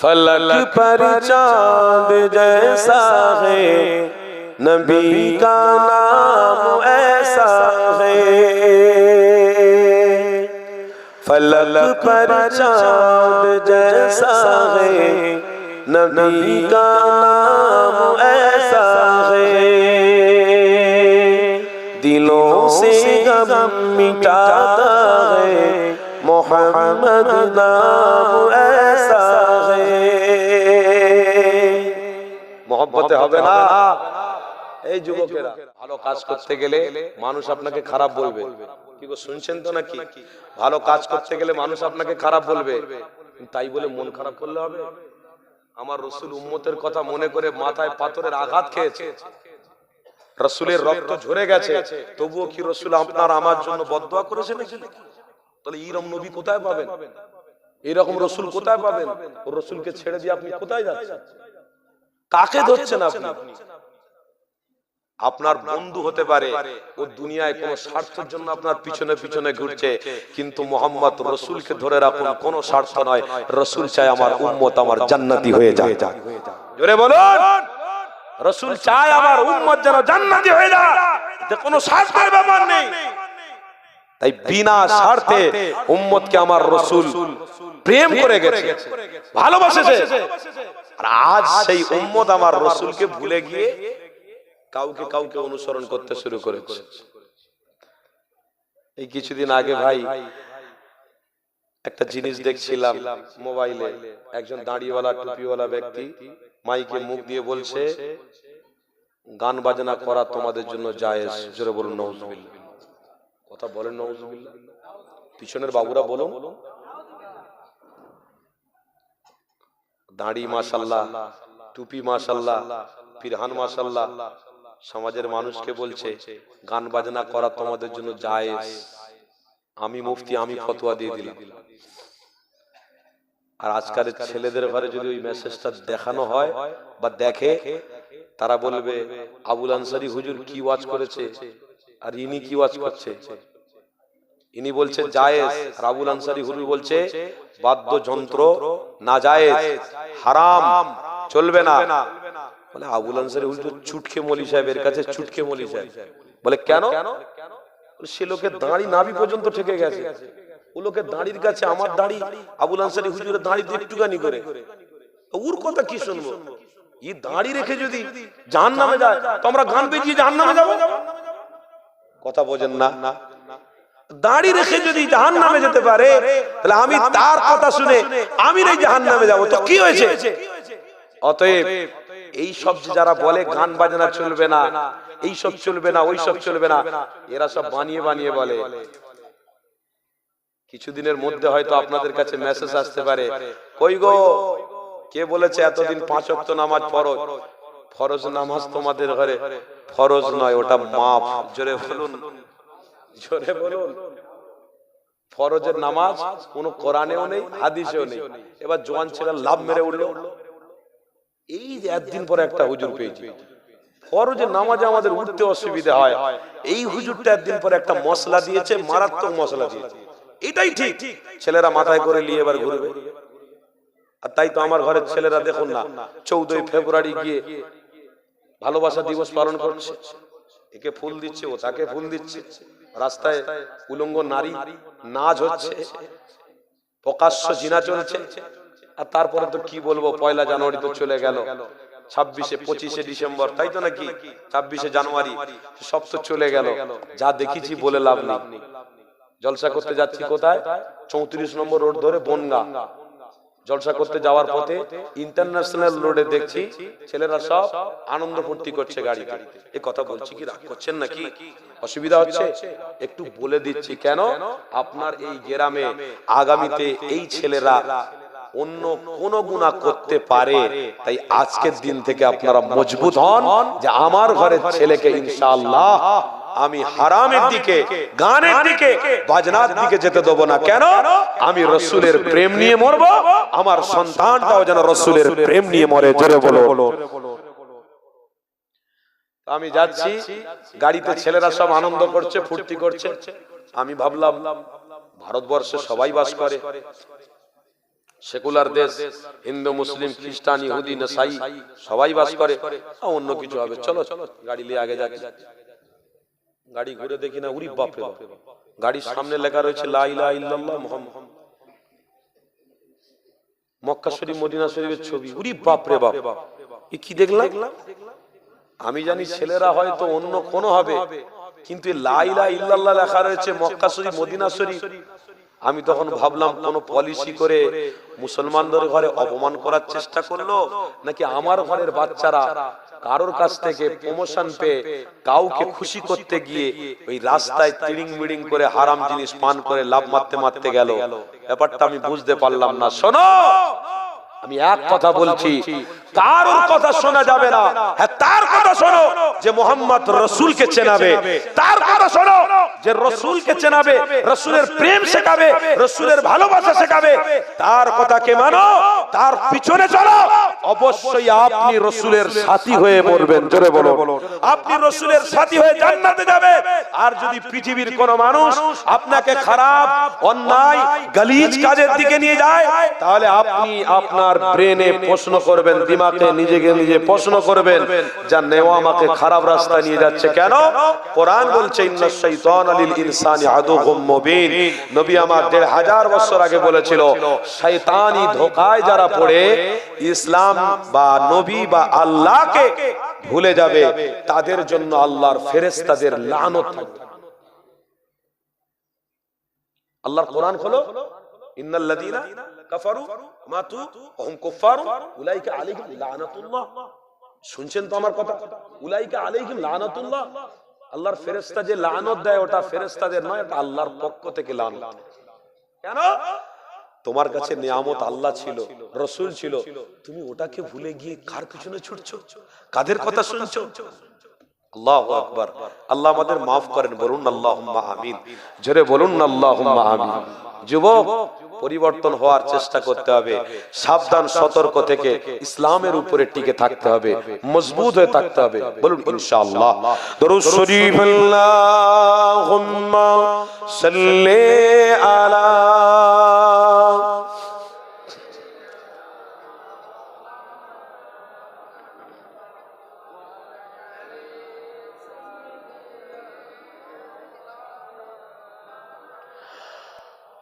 फलक पर चांद जैसा है, नबी का नाम ऐसा है। फलक पर चांद जैसा है, नबी का नाम ऐसा है। दिलों से गम मिटाता है, मोहम्मद नाम ऐसा है। मोहब्बते হবে না এই যুবকেরা? ভালো কাজ করতে গেলে মানুষ আপনাকে খারাপ বলবে। কি গো শুনছেন তো নাকি? ভালো কাজ করতে গেলে মানুষ আপনাকে খারাপ বলবে, তাই বলে মন খারাপ করলে হবে? আমার রাসূল উম্মতের কথা মনে করে মাথায় পাথরের আঘাত খেয়েছে, রাসূলের রক্ত ঝরে গেছে, তবুও কি রাসূল আপনার আমার জন্য বদদোয়া করেছে নাকি? তাহলে এইরকম নবী কোথায় পাবেন? এরকম রাসূল কোথায় পাবেন? ও রাসূলকে ছেড়ে দিয়ে আপনি কোথায় যাচ্ছেন? কাকে ধরছেন আপনি? আপনার বন্ধু হতে পারে, ও দুনিয়ায় কোন স্বার্থের জন্য আপনার পিছনে পিছনে ঘুরছে, কিন্তু মুহাম্মদ রাসূলকে ধরে রাখুন, কোন স্বার্থ নয়। রাসূল চায় আমার উম্মত আমার জান্নাতি হয়ে যায়। জোরে বলুন, রাসূল চায় আমার উম্মত যেন জান্নাতি হয়ে যায়, এতে কোনো স্বার্থের ব্যাপার নেই। তাই বিনা স্বার্থে উম্মতকে আমার রাসূল প্রেম করে গেছে, ভালোবাসেছে। আর আজ সেই উম্মত আমার রাসূলকে ভুলে গিয়ে কাউকে কাউকে অনুসরণ করতে শুরু করেছে। এই কিছুদিন আগে ভাই একটা জিনিস দেখছিলাম মোবাইলে, একজন দাড়িওয়ালা টুপিওয়ালা ব্যক্তি মাইকে মুখ দিয়ে বলছে, গান বাজনা করা তোমাদের জন্য জায়েজ। জোরে বলুন নাউজুবিল্লাহ। কথা বলেন নাউজুবিল্লাহ। পিছনের বাবুরা বলুন। দাড়ি মাশাআল্লাহ, টুপি মাশাআল্লাহ, পিরহান মাশাআল্লাহ, সমাজের মানুষকে বলছে গান বাজনা করা তোমাদের জন্য জায়েজ। আমি মুফতি, আমি ফতোয়া দিয়ে দিলাম। আর আজকালের ছেলেদের ঘরে যদি ওই মেসেজটা দেখানো হয় বা দেখে, তারা বলবে আবুল আনসারী হুজুর কি ওয়াজ করেছে, আর ইনি কি ওয়াজ করছে। ইনি বলছে জায়েজ, আর আবুল আনসারী হুজুর বলছে বাদ্যযন্ত্র নাজায়েজ, হারাম, চলবে না। বলে আবুল আনসারী হুজুর চুটকে মৌলী সাহেবের কাছে, চুটকে মৌলী সাহেব বলে কেন? সে লোকের দাড়ি নাভি পর্যন্ত ঠেকে গেছে, ও লোকের দাড়ির কাছে আমার দাড়ি আবুল আনসারী হুজুরের দাড়ি একটুখানি করে, ওর কথা কি শুনবো? এই দাড়ি রেখে যদি জাহান্নামে যায়, তো আমরা গান বেজিয়ে জাহান্নামে যাব? কথা বোঝেন না? দাড়ি রেখে যদি জাহান্নামে যেতে পারে, তাহলে আমি তার কথা শুনে আমি এই জাহান্নামে যাব, তো কি হয়েছে? অতএব এই সব যারা বলে গান বাজনা চলবে না, এই সব চলবে না, ওই সব চলবে না, এরা সব বানিয়ে বানিয়ে বলে। কিছুদিনের মধ্যে হয়তো আপনাদের কাছে মেসেজ আসতে পারে, কই গো কে বলেছে এতদিন 5 ওয়াক্ত নামাজ ফরজ? ফরজ নামাজ তোমাদের ঘরে ফরজ নয়, ওটা মাফ। জোরে বলুন, জোরে বলুন। ফরজের নামাজ কোনো কোরআনেও নেই, হাদিসেও নেই। এবার জওয়ান ছেলে লাভ মেরে উঠলো, এই যে একদিন পরে একটা হুজুর পেয়েছি, ফরজের নামাজে আমাদের উঠতে অসুবিধা হয়, এই হুজুরটা একদিন পরে একটা মশলা দিয়েছে, মারাত্মক মশলা দিয়েছে, এটাই ঠিক। ছেলেরা মাথায় করে নিয়ে এবার ঘুরবে। আর তাই তো আমার ঘরের ছেলেরা দেখুন না, 14 ফেব্রুয়ারি গিয়ে ভালোবাসা দিবস পালন করছে, একে ফুল দিচ্ছে, ও তাকে ফুল দিচ্ছে, রাস্তায় উলঙ্গ নারী নাচ হচ্ছে, প্রকাশ্য জিনা চলছে। আর তারপরে তো কি বলবো, 1 জানুয়ারি তো চলে গেল, 26 25 ডিসেম্বর, তাই তো নাকি? 26 জানুয়ারি সব তো চলে গেল। যা দেখেছি বলে লাভ নেই। জলসা করতে যাচ্ছি কোথায়? 34 নম্বর রোড ধরে বনগা জলসা করতে যাওয়ার পথে ইন্টারন্যাশনাল রোডে দেখছি ছেলেরা সব আনন্দ ফুর্তি করছে গাড়িতে। এই কথা বলছি কি রাগ করছেন নাকি? অসুবিধা হচ্ছে? একটু বলে দিচ্ছি কেন। আপনার এই গ্রামে আগামীতে এই ছেলেরা অন্য কোন গুনাহ করতে পারে, তাই আজকের দিন থেকে আপনারা মজবুত হন যে আমার ঘরের ছেলেকে ইনশাআল্লাহ আমি হারামের দিকে, গানের দিকে, বাজনার দিকে যেতে দেব না। কেন? আমি রাসূলের প্রেম নিয়ে মরব, আমার সন্তানটাও যেন রাসূলের প্রেম নিয়ে মরে। জোরে বলো। আমি যাচ্ছি, গাড়িতে ছেলেরা সব আনন্দ করছে, ফুর্তি করছে। আমি ভাবলাম ভারতবর্ষে সবাই বাস করে, সেকুলার দেশ, হিন্দু মুসলিম খ্রিস্টান ইহুদি নাসাই সবাই বাস করে, অন্য কিছু হবে। চলো চলো গাড়ি নিয়ে আগে যাচ্ছি। গাড়ি ঘুরে দেখি না, উরি বাপ রে বাপ, গাড়ির সামনে লেখা রয়েছে লা ইলাহা ইল্লাল্লাহ মুহাম্মদ, মক্কা শরীফ মদিনা শরীফের ছবি। উরি বাপ রে বাপ, এ কি দেখলাম? আমি জানি ছেলেরা হয়তো অন্য কোন হবে, কিন্তু লা ইলাহা ইল্লাল্লাহ লেখা রয়েছে মক্কা শরীফ মদিনা শরীফ। আমি তখন ভাবলাম কোন পলিসি করে মুসলমানদের ঘরে অপমান করার চেষ্টা করলো, নাকি আমার ঘরের বাচ্চারা কারোর কাছ থেকে প্রমোশন পেয়ে কাউকে খুশি করতে গিয়ে ওই রাস্তায় তিড়িং মিড়িং করে হারাম জিনিস পান করে লাভ মারতে মারতে গেল। ব্যাপারটা আমি বুঝতে পারলাম না। শোনো, আমি এক কথা বলছি, কারোর কথা শোনা যাবে না। হ্যাঁ, তার কথা শোনো যে মোহাম্মদ রসুলকে চেনাবে, তার কথা শোনো যে রসুলকে চেনাবে, রসুলের প্রেম শেখাবে, রসুলের ভালোবাসা শেখাবে, তার কথাকে মানো, তার পিছনে চলো। অবশ্যই আপনি রসুলের সাথী হয়ে মরবেন। জোরে বলো, আপনি রসুলের সাথী হয়ে জান্নাতে যাবে। আর যদি পৃথিবীর কোন মানুষ আপনাকে খারাপ অন্যায় গালিজ কাজের দিকে নিয়ে যায়, তাহলে আপনি আপনার ব্রেনে প্রশ্ন করবেন, দিমাগে নিজেকে নিজে প্রশ্ন করবেন, যা নেওয়া আমাকে খারাপ রাস্তায় নিয়ে যাচ্ছে কেন? কোরআন বলছে ইন্নাশ শাইতানা লিল ইনসানি আদুউম মুবিন। নবী আমার ১৫০০ বছর আগে বলেছিল, শয়তানি ধোঁকায় যারা পড়ে ইসলাম বা নবী বা আল্লাহকে ভুলে যাবে, তাদের জন্য আল্লাহর ফেরেশতাদের লানত থাকবে। আল্লাহর কোরআন খোলো, ইন্নাল লাযিনা কাফারু মাতু ওয়া হুম কুফার উলাইকা আলাইহিম লানাতুল্লাহ। শুনছেন তো আমার কথা? উলাইকা আলাইহিম লানাতুল্লাহ। আল্লাহর ফেরেশতা যে লানত দেয়, ওটা ফেরেশতাদের নয়, এটা আল্লাহর পক্ষ থেকে লানত। কেন? তোমার কাছে নিয়ামত আল্লাহ ছিল, রাসূল ছিল, তুমি ওটাকে ভুলে গিয়ে কার পিছনে ছুটছো? কাদের কথা শুনছো? আল্লাহু আকবার। আল্লাহ আমাদের মাফ করেন, বলুন আল্লাহুম্মা আমিন। জোরে বলুন আল্লাহুম্মা আমিন। যুবক, পরিবর্তন হওয়ার চেষ্টা করতে হবে। সাবধান, সতর্ক থেকে ইসলামের উপরে টিকে থাকতে হবে, মজবুত হয়ে থাকতে হবে। বলুন ইনশাআল্লাহ। দরুদ শরীফ, আল্লাহুম্মা সাল্লি আলা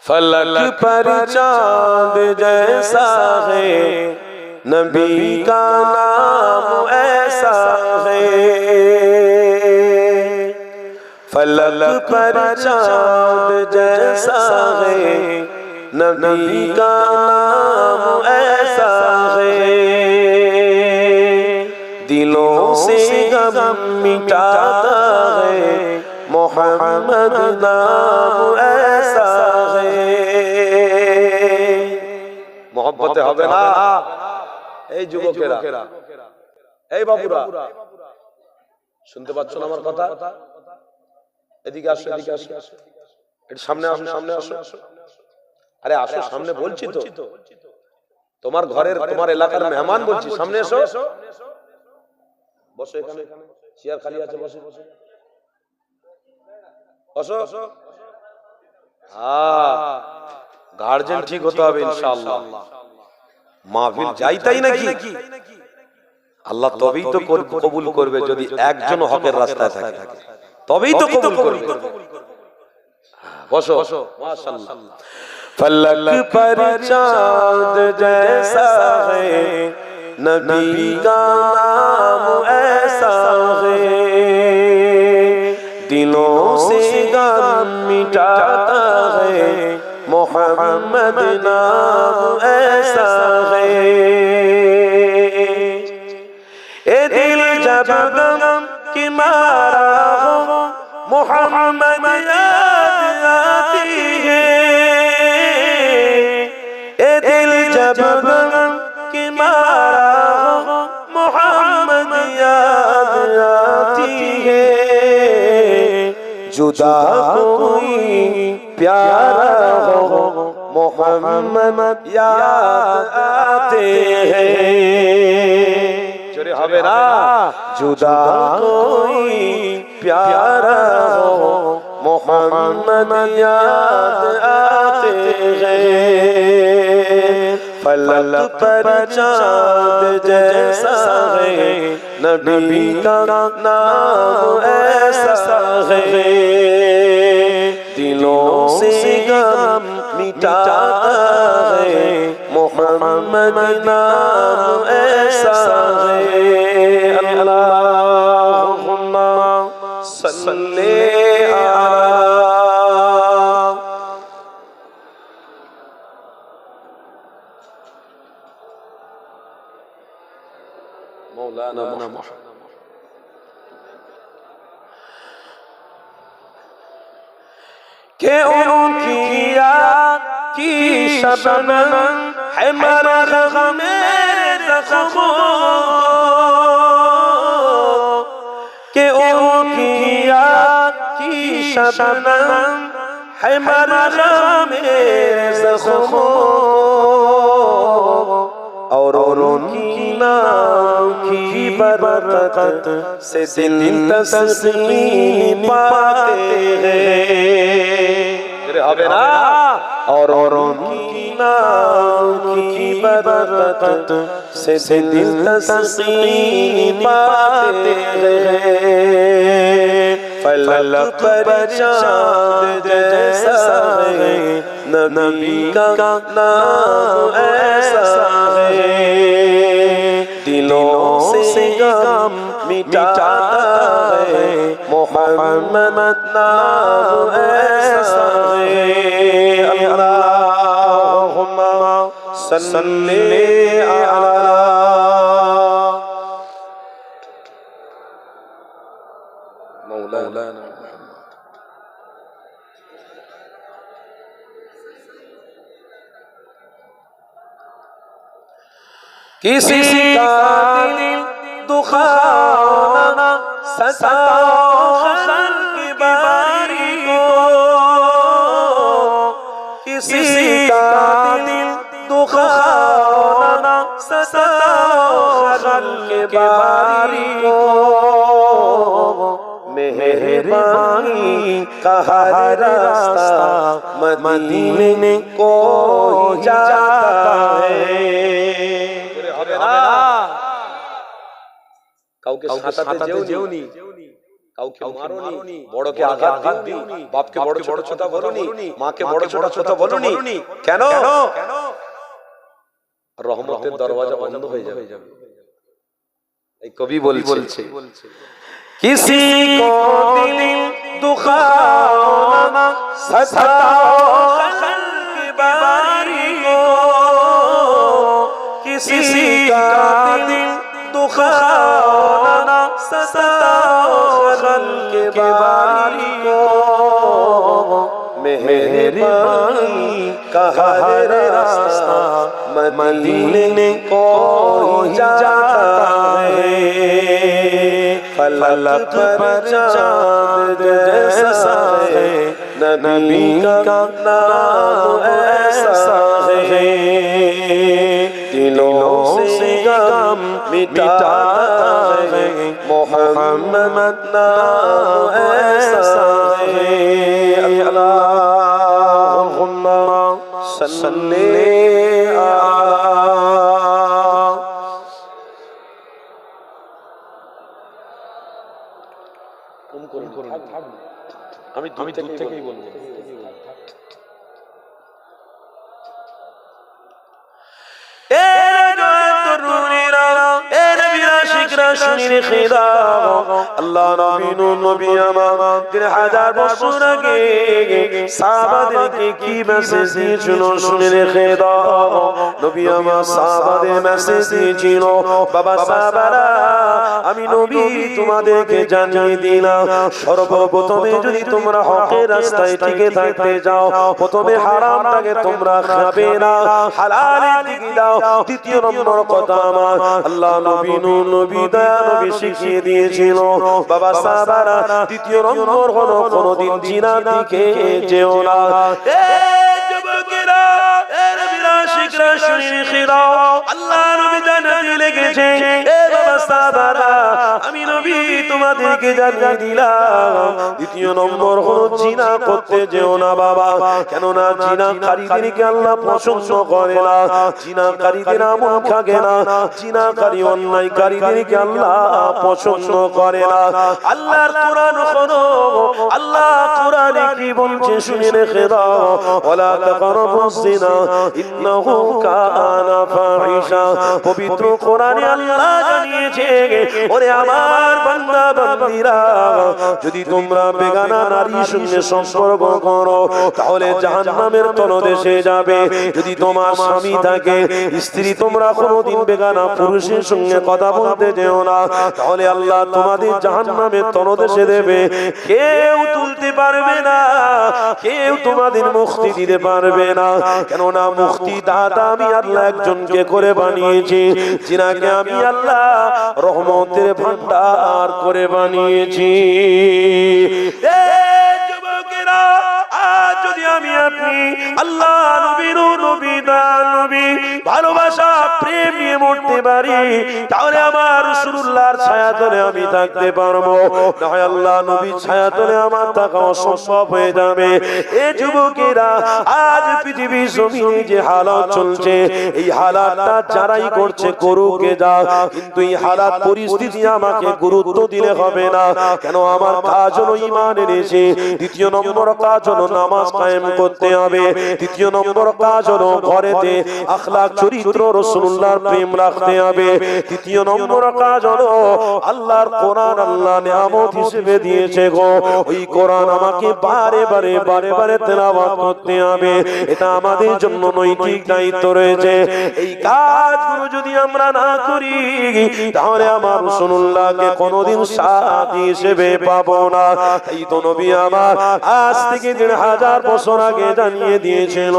फलक पर चांद जैसा है, नबी का नाम ऐसा है। फलक पर चांद जैसा है, नबी का नाम ऐसा है। दिलों से गम मिटाता है, मोहम्मद नाम ऐसा है। मोहब्बते হবে না? এই যুবকেরা, এই বাবুরা, শুনতে পাচ্ছ না আমার কথা? এদিকে আসো, এদিকে আসো, একটু সামনে আসো, সামনে আসো। আরে আসো, সামনে বলছি তো, তোমার ঘরের, তোমার এলাকার মেহমান বলছি, সামনে এসো। বসো, এখানে চেয়ার খালি আছে, বসো বসো বসো। হ্যাঁ, গার্জেন ঠিক হতে হবে ইনশাআল্লাহ। মাহফিল যাই তাই নাকি? আল্লাহ তবেই তো কবুল করবে যদি একজন হকের রাস্তায় থাকে, তবেই তো কবুল করবে। বসো, মাশাআল্লাহ। ফলক পর চাঁদ জैसा है, नबी का नाम ऐसा है। दिलों से गम मिटाता है, मोहम्मद नाम ऐसा है। ए दिल जब गम की मारा हो, मोहम्मद याद आती है। ए दिल जब गम की मारा हो, मोहम्मद याद आती है। जुदा कोई प्यारा हो, मोहम्मद याद आते हैं। जोरे হবে না? जुदा कोई प्यारा हो, मोहम्मद याद आते हैं। फलक पर चांद जैसा है, नबी का नाम ऐसा है, दिलों से गम मिटाता है, मोहम्मद नाम ऐसा है। अल्लाहुम्मा सल्ले मौलाना मुहम्मद। के उनकी याद की शबनम है मरहम मेरे ज़ख्मों, के उनकी याद की शबनम है मरहम मेरे ज़ख्मों, और उनकी नाम की बरकत से दिल तस्कीन पाते हैं। और उनकी नाम की बरकत से दिल तस्कीन पाते हैं। फलक पर चांद जैसा है, नबी का नाम ऐसा है, दिलों से गम मिटाता है, मोहम्मद नाम ऐसा है। अल्लाहुम्मा सल्ली अला मौलाना। किसी का दिल दुखाना सताओ खल की बारी को, किसी का दिल दुखाना सताओ खल की बारी को, मेहरबानी का हर रास्ता मदीने को जाता है। কাউকে সাঁতাতে যেওনি, কাউকে মারোনি, বড়কে আঘাত দিওনি, বাপকে বড় ছোট কথা বলোনি, মাকে বড় ছোট কথা বলোনি। কেন? রহমতের দরওয়াজা বন্ধ হয়ে যাবে। এই কবি বলছে, किसी को दिल दुखाओ ना सताओ खल की बारी को, किसी का दिल दुखाओ ना सताओ खल की बारी को, मेहरबानी का हर रास्ता मदीने को जाता है। फलक पर चांद जैसा है, नबी का नाम ऐसा है, दिलों से गम मिटाता है, मोहम्मद नाम ऐसा है। अल्लाहुम्मा सल्ली আমি দূর থেকেই বলবো। আল্লাহ নবী আমার 3000 বছর আগে সাহাবাদেরকে কি মেসেজ দিয়েছিল শুনে রেখে দাও। নবী আমার সাহাবাদের মেসেজ দিয়েছিল, বাবা সাহাবারা আমি নবী তোমাদেরকে জানিয়ে দিলাম, সর্বপ্রথমে যদি তোমরা হকের রাস্তায় টিকে থাকতে যাও, প্রথমে হারামটাকে তোমরা খাবে না, হালালের দিকে দাও। দ্বিতীয় নম্বর কথা আমার আল্লাহ নবী দয়া নবী শিখিয়ে দিয়েছিল, বাবা সাহাবারা দ্বিতীয় নম্বর হলো কোনদিন জিনার দিকে যেও না। আল্লাহ নবী জানাতে লেগেছে, এ বাবা সাহাবারা আমি নবী তোমাদের তোমাদেরকে জানিয়ে দিলাম। দ্বিতীয় নম্বর হলো জিনা করতে যেও না বাবা, কেননা জিনাকারীদেরকে আল্লাহ পছন্দ করে না, জিনাকারীদের আমল থাকে না, জিনাকারী অন্যায়কারীদেরকে আল্লাহ পছন্দ করে না। আল্লাহর কোরআন শোনো, আল্লাহ কোরআনে কি বলছে শুনে রেখে দাও, ওয়ালা তাকরাবুজ জিনা ইন্নাহু কানা ফাহিশা। পবিত্র কোরআনে আল্লাহ জানিয়েছে, ওরে আমার বান্দা বান্দীরা, যদি তোমরা বেগানা নারীর সঙ্গে সম্পর্ক করো তাহলে জাহান্নামের তলদেশে যাবে। যদি তোমার স্বামী থাকে, স্ত্রী, তোমরা কোনোদিন বেগানা পুরুষের সঙ্গে কথা বলতে যেও না, তাহলে আল্লাহ তোমাদের জাহান্নামের তলদেশে দেবে। কেউ তুলতে পারবে না, কেউ তোমাদের মুক্তি দিতে পারবে না, কেননা মুক্তি দাতা আমি আল্লাহ একজনকে করে বানিয়েছি, যিনাকে আমি আল্লাহ রহমতের ভান্ডার করে বানিয়েছি। যুবকেরা, আজ যদি আমি আপনি আল্লাহ নবীর নবী নবী ভালোবাসা প্রেম নিয়ে মরতে পারি, তাহলে আমার রাসূলুল্লাহর ছায়াতলে আমি থাকতে পারবো, না হয় আল্লাহ নবীর ছায়াতলে আমার থাকা অসম্ভব হয়ে যাবে। এ যুবকেরা, আজ পৃথিবীর জমিনে যে হালাত চলছে, এই হালাতটা যারাই করছে করুকে যা, কিন্তু এই হালাত পরিস্থিতি আমাকে গুরুত্ব দিলে হবে না। কেন? আমার কাজ হলো ঈমান এনেছে। দ্বিতীয় নম্বর কাজ হলো নামাজ কায়েম করতে হবে। তৃতীয় নম্বর কাজ হলো ঘরেতে আখলাক চরিত্র রাসূলুল্লাহর প্রেম রাখতে হবে। তৃতীয় নম্বর কাজ হলো আল্লাহর কোরআন আল্লাহ নিয়ামত হিসেবে দিয়েছে গো, ওই কোরআন আমাকে বারে বারে তেলাওয়াত করতে হবে। এটা আমাদের জন্য নৈতিক দায়িত্ব রয়েছে। এই কাজগুলো যদি আমরা না করি, তাহলে আমার রাসূলুল্লাহকে কোনোদিন সাথী হিসেবে পাবো না। এই তো নবী আমার আজ থেকে ১৫০০ বছর আগে জানিয়ে দিয়েছিল।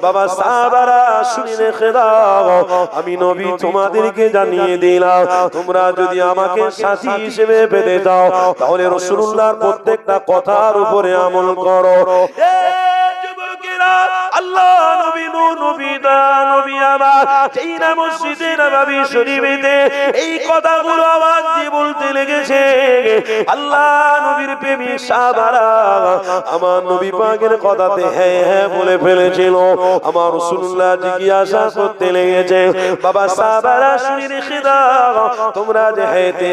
বাবা সাহাবারা শুনে রেখে দাও, আমি নবী তোমাদেরকে জানিয়ে দিলাম, তোমরা যদি আমাকে সাথী হিসেবে পেতে চাও, তাহলে রাসূলুল্লাহর প্রত্যেকটা কথার উপরে আমল করো। আল্লাহ নবী নবী নবী আমার যেই না মসজিদে নববী শরীফেতে এই কথাগুলো আওয়াজ দিয়ে বলতে লেগেছে, আল্লাহ নবীর প্রেমিক সাহাবারা আমার নবী পাকের কথাতে হ্যাঁ হ্যাঁ বলে ফেলেছিল। আমার রাসূলুল্লাহ জিজ্ঞাসা করতে লেগেছে, বাবা সাহাবারা শুনে রেখে দাও, তোমরা যে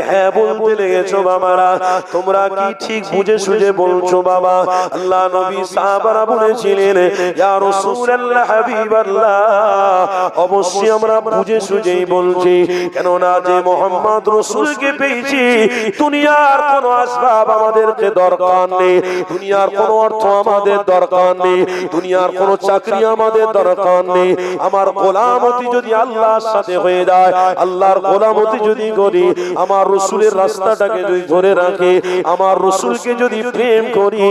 হ্যাঁ বলতে লেগেছো বাবারা, তোমরা কি ঠিক বুঝে সুঝে বলছো বাবা? আল্লাহ নবী সাহাবারা বলেছিলেন, ইয়া রাসূলুল্লাহ হাবিবাল্লাহ, অবশ্যই আমরা বুঝে সুঝেই বলছি, কেননা যে মুহাম্মদ রাসূলকে পেয়েছি, দুনিয়ার কোনো আসবাব আমাদেরকে দরকার নেই, দুনিয়ার কোনো অর্থ আমাদের দরকার নেই, দুনিয়ার কোনো চাকরি আমাদের দরকার নেই। আমার গোলামতি যদি আল্লাহর সাথে হয়ে যায়, আল্লাহর গোলামতি যদি করি, আমার রাসূলের রাস্তাটাকে যদি ধরে রাখি, আমার রাসূলকে যদি প্রেম করি,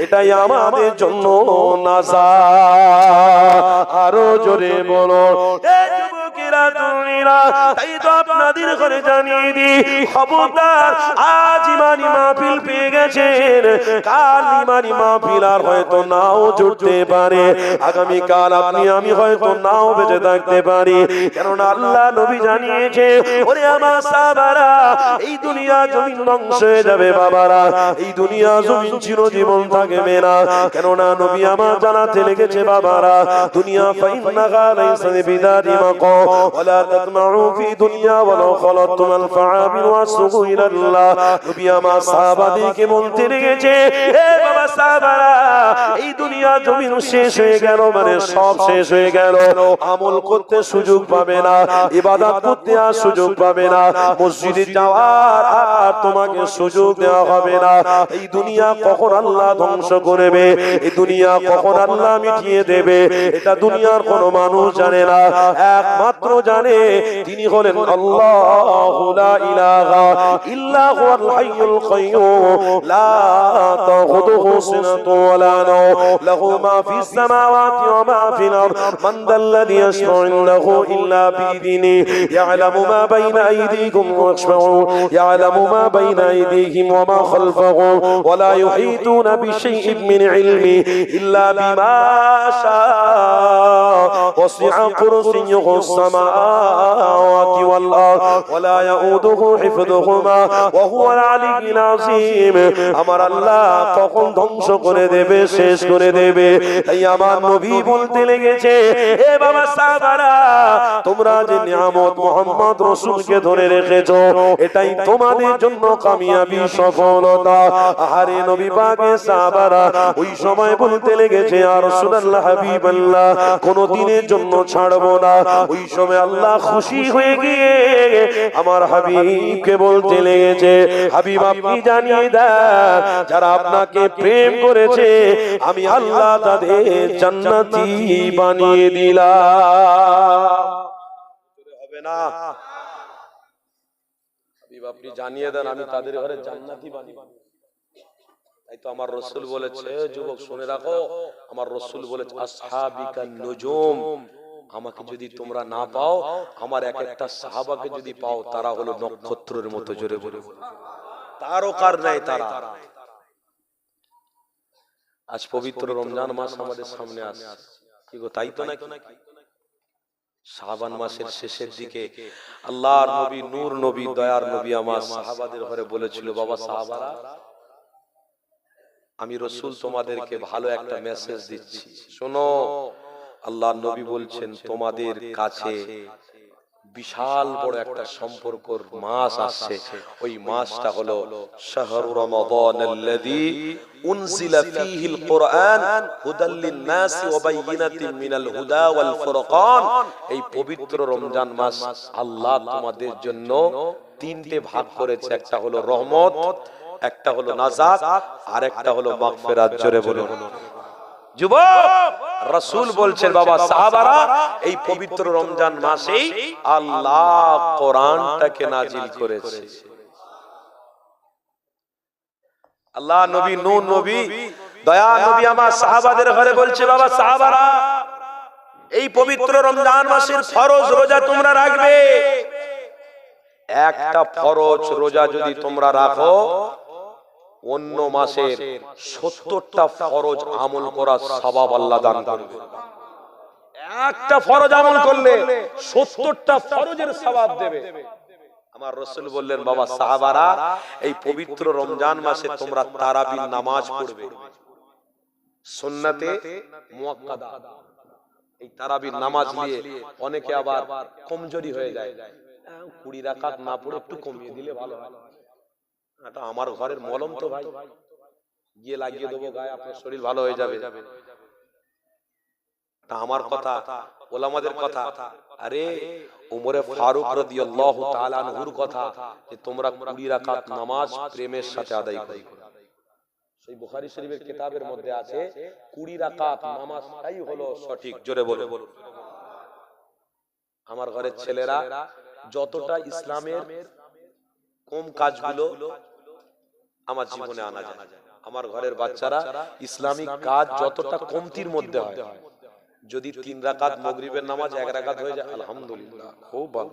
এটাই আমাদের জন্য নাজাত। আরো জোরে বলো, তাই তো আপনাদের ঘরে জানিয়ে দি, খবরদার, আজ ইমানি মাহফিল পেয়ে গেছেন, কাল ইমানি মাহফিল আর হয়তো নাও জুটতে পারে, আগামী কাল আপনি আমি হয়তো নাও বেঁচে থাকতে পারি। কেননা আল্লাহ নবী জানিয়েছে, ওরে আমার সাহাবারা, এই দুনিয়া জমিন ধ্বংস হয়ে যাবে বাবারা, এই দুনিয়া জমিন চিরজীবন থাকবে না। কেননা নবী আমার জানাতে লেগেছে বাবারা, দুনিয়া ফাইন্নাহা লাইসা বিদারি মাকাম ওয়ালা তাতমাউ ফি দুনিয়া ওয়ালাউ খালাতুল ফাআবিল ওয়াসগু ইলাল্লাহ। নবী আমার সাহাবাদেরকে বলতে লেগেছে, এ বাবা সাহাবারা, এই দুনিয়া জমিন শেষ হয়ে গেল মানে সব শেষ হয়ে গেল, আমল করতে সুযোগ পাবে না, ইবাদত করতে আর সুযোগ পাবে না, মসজিদে যাওয়ার আর তোমাকে সুযোগ দেওয়া হবে না। এই দুনিয়া কখন আল্লাহ ধ্বংস করবে, এই দুনিয়া কখন আল্লাহ মিটিয়ে দেবে, এটা দুনিয়ার কোনো মানুষ জানে না, একমাত্র জানে তিনি হলেন আল্লাহু লা ইলাহা ইল্লা হুয়াল হাইয়ুল কাইয়্যুম লা তাখুযুহু সিনাতুন ওয়া লা নাওম লাহু মা ফিস সামাওয়াতি ওয়া মা ফিল আরদ মান যাল্লাযী ইয়াশফা'ু ইনদাহু ইল্লা বিইذনিহি ইয়া'লামু মা বাইনা আইদিহিম ওয়া ইয়াশফা'ুন ইয়া'লামু মা বাইনা আইদিহিম ওয়া মা খালফাহুম ওয়া লা ইউহীতুনা বিশাইইন মিন ইলমিহি ইল্লা বিমা শাআ ওয়াসি'a কুরসিয়্যুহু السماوات والله ولا يؤوده حفظهما وهو العلي العظيم আমার আল্লাহ কখন ধ্বংস করে দেবে শেষ করে দেবে তাই আমার নবী বলতে লেগেছে এ বাবা সাহাবারা তোমরা যে নিয়ামত মুহাম্মদ রাসূলকে ধরে রেখেছো এটাই তোমাদের জন্য কামিয়াবি সফলতা আহারে নবী পাকের সাহাবারা ওই সময় বলতে লেগেছে ইয়া রাসূলুল্লাহ হাবিবাল্লাহ কোন দিনের জন্য ছাড়বো না ওই সময় আল্লাহ খুশি হয়ে গিয়ে আমার হাবিবকে বলতে লেগেছে হাবিব আপনি জানিয়ে দেন যারা আপনাকে প্রেম করেছে আমি আল্লাহ তাদের জান্নাতি বানিয়ে দিলাম হবে না হাবিব আপনি জানিয়ে দেন আমি তাদের ঘরে জান্নাতি বানিয়ে তাই তো আমার রাসূল বলেছে যুবক শুনে রাখো আমার রাসূল বলেছে আসহাবিকান নুজুম আমাকে যদি তোমরা না পাও আমার এক একটা সাহাবাকে যদি পাও তারা হলো নক্ষত্রের মতো জোরে জোরে তারকার নাই তারা আজ পবিত্র রমজান মাস আমাদের সামনে আসছে কি গো তাই তো নাকি শাবান মাসের শেষের দিকে আল্লাহর নবী নূর নবী দয়ার নবী আমার সাহাবাদের ঘরে বলেছিল বাবা সাহাবারা আমি রাসূল তোমাদেরকে ভালো একটা মেসেজ দিচ্ছি শোনো আল্লাহর নবী বলছেন তোমাদের কাছে বিশাল বড় একটা সম্পর্কের মাস আসছে ওই মাসটা হলো শাহরু রমাদানাল্লাযী উনজিলা ফীহিল কুরআন হুদাল লিন-নাস ওয়া বাইয়িনাতিন মিনাল হুদা ওয়াল ফুরকান এই পবিত্র রমজান মাস আল্লাহ তোমাদের জন্য তিনটে ভাগ করেছে একটা হলো রহমত একটা হলো নাজাত আর একটা হলো মাগফিরাত জোরে বলুন যুবক রাসূল বলছেন বাবা সাহাবারা এই পবিত্র রমজান মাসেই আল্লাহ কোরআনটাকে নাজিল করেছে আল্লাহ নবী নূর নবী দয়া নবী আমার সাহাবাদের ঘরে বলছে বাবা সাহাবারা এই পবিত্র রমজান মাসের ফরজ রোজা তোমরা রাখবে একটা ফরজ রোজা যদি তোমরা রাখো অন্য মাসের 70টা ফরজ আমল করার সওয়াব আল্লাহ দান করবে একটা ফরজ আমল করলে 70টা ফরজের সওয়াব দেবে আমার রাসূল বললেন বাবা সাহাবারা এই পবিত্র রমজান মাসে তোমরা তারাবির নামাজ পড়বে সুন্নতে মুআক্কাদা এই তারাবির নামাজ নিয়ে অনেকে আবার কমজোরি হয়ে যায় 20 রাকাত না পড়ে একটু কমিয়ে দিলে ভালো হয় এটা আমার ঘরের মলম তো ভাই গিয়ে লাগিয়ে দেবো গায়ে আপনার শরীর ভালো হয়ে যাবে এটা আমার কথা ওলামাদের কথা আরে উমরে ফারুক রাদিয়াল্লাহু তাআলা আনহুর কথা যে তোমরা 20 রাকাত নামাজ প্রেমের সাথে আদায় করো সেই বুখারী শরীফের কিতাবের মধ্যে আছে 20 রাকাত নামাজটাই হলো সঠিক জোরে বলুন আমার ঘরের ছেলেরা যতটা ইসলামের কম কাজগুলো আমার জীবনে আনা যায় আমার ঘরের বাচ্চারা ইসলামিক কাজ যতটা কমতির মধ্যে হয় যদি 3 রাকাত মাগরিবের নামাজ 1 রাকাত হয়ে যায় আলহামদুলিল্লাহ খুব ভালো